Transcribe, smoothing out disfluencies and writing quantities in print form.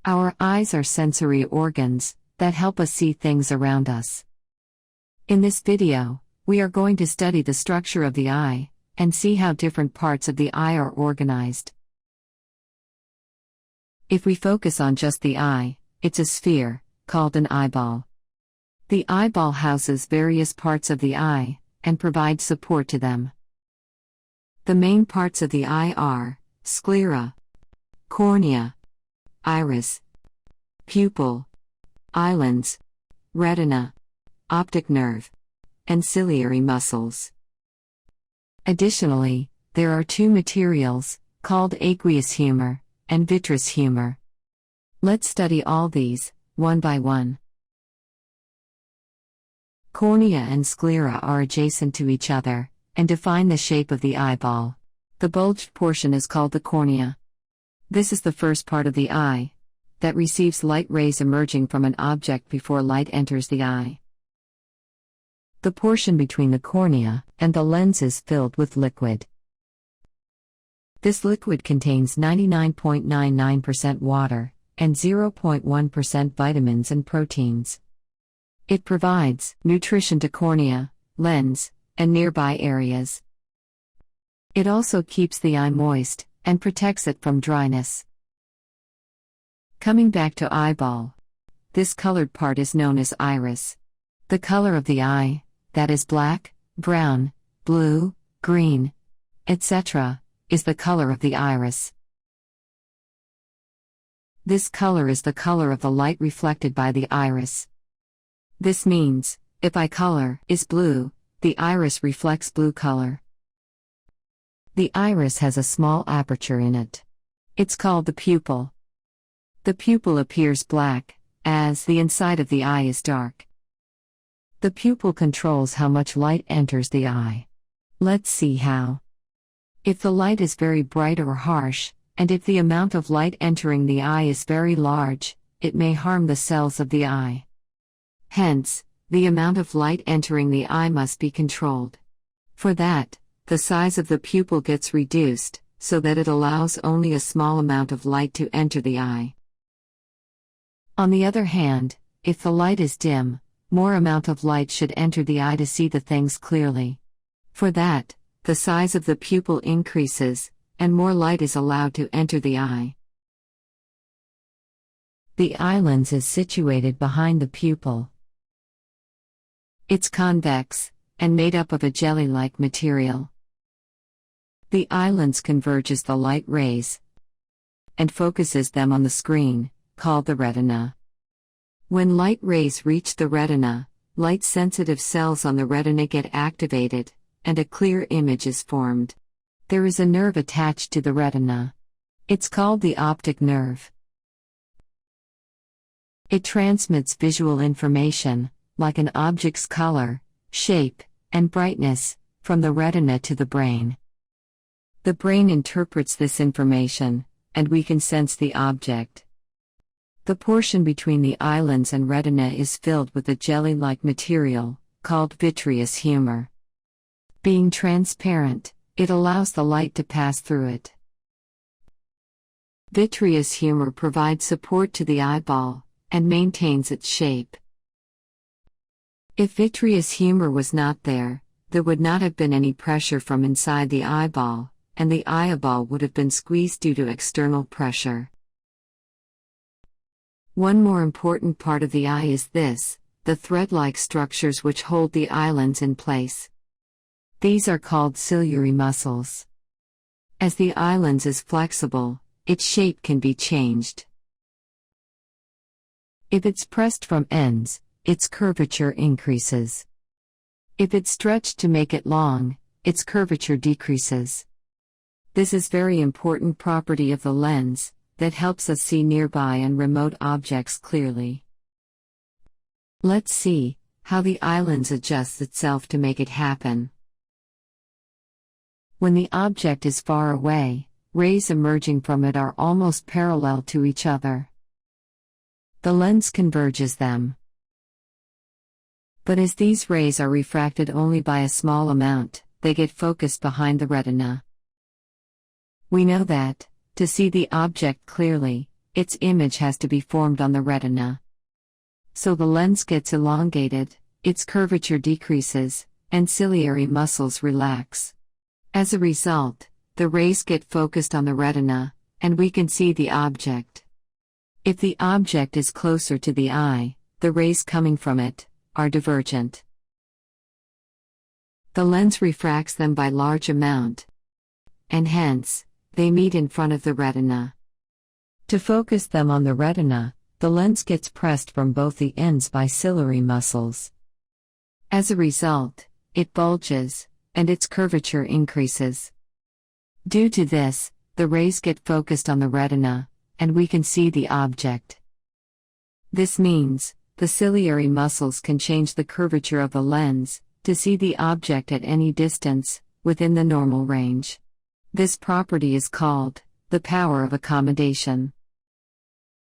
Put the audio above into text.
Our eyes are sensory organs that help us see things around us. In this video, we are going to study the structure of the eye and see how different parts of the eye are organized. If we focus on just the eye, it's a sphere, called an eyeball. The eyeball houses various parts of the eye and provides support to them. The main parts of the eye are sclera, cornea, iris, pupil, islands, retina, optic nerve, and ciliary muscles. Additionally, there are two materials, called aqueous humor and vitreous humor. Let's study all these, one by one. Cornea and sclera are adjacent to each other and define the shape of the eyeball. The bulged portion is called the cornea. This is the first part of the eye that receives light rays emerging from an object before light enters the eye. The portion between the cornea and the lens is filled with liquid. This liquid contains 99.99% water and 0.1% vitamins and proteins. It provides nutrition to cornea, lens, and nearby areas. It also keeps the eye moist and protects it from dryness. Coming back to eyeball, this colored part is known as iris. The color of the eye, that is black, brown, blue, green, etc., is the color of the iris. This color is the color of the light reflected by the iris. This means, if eye color is blue, the iris reflects blue color. The iris has a small aperture in it. It's called the pupil. The pupil appears black, as the inside of the eye is dark. The pupil controls how much light enters the eye. Let's see how. If the light is very bright or harsh, and if the amount of light entering the eye is very large, it may harm the cells of the eye. Hence, the amount of light entering the eye must be controlled. For that, the size of the pupil gets reduced, so that it allows only a small amount of light to enter the eye. On the other hand, if the light is dim, more amount of light should enter the eye to see the things clearly. For that, the size of the pupil increases, and more light is allowed to enter the eye. The eye lens is situated behind the pupil. It's convex, and made up of a jelly-like material. The eye lens converges the light rays and focuses them on the screen, called the retina. When light rays reach the retina, light-sensitive cells on the retina get activated, and a clear image is formed. There is a nerve attached to the retina. It's called the optic nerve. It transmits visual information, like an object's color, shape, and brightness, from the retina to the brain. The brain interprets this information, and we can sense the object. The portion between the eye lens and retina is filled with a jelly-like material, called vitreous humor. Being transparent, it allows the light to pass through it. Vitreous humor provides support to the eyeball, and maintains its shape. If vitreous humor was not there, there would not have been any pressure from inside the eyeball, and the eyeball would have been squeezed due to external pressure. One more important part of the eye is this, the thread-like structures which hold the eye lens in place. These are called ciliary muscles. As the eye lens is flexible, its shape can be changed. If it's pressed from ends, its curvature increases. If it's stretched to make it long, its curvature decreases. This is very important property of the lens, that helps us see nearby and remote objects clearly. Let's see how the eye lens adjusts itself to make it happen. When the object is far away, rays emerging from it are almost parallel to each other. The lens converges them. But as these rays are refracted only by a small amount, they get focused behind the retina. We know that, to see the object clearly, its image has to be formed on the retina. So the lens gets elongated, its curvature decreases, and ciliary muscles relax. As a result, the rays get focused on the retina, and we can see the object. If the object is closer to the eye, the rays coming from it are divergent. The lens refracts them by large amount, and hence, they meet in front of the retina. To focus them on the retina, the lens gets pressed from both the ends by ciliary muscles. As a result, it bulges, and its curvature increases. Due to this, the rays get focused on the retina, and we can see the object. This means, the ciliary muscles can change the curvature of the lens to see the object at any distance, within the normal range. This property is called the power of accommodation.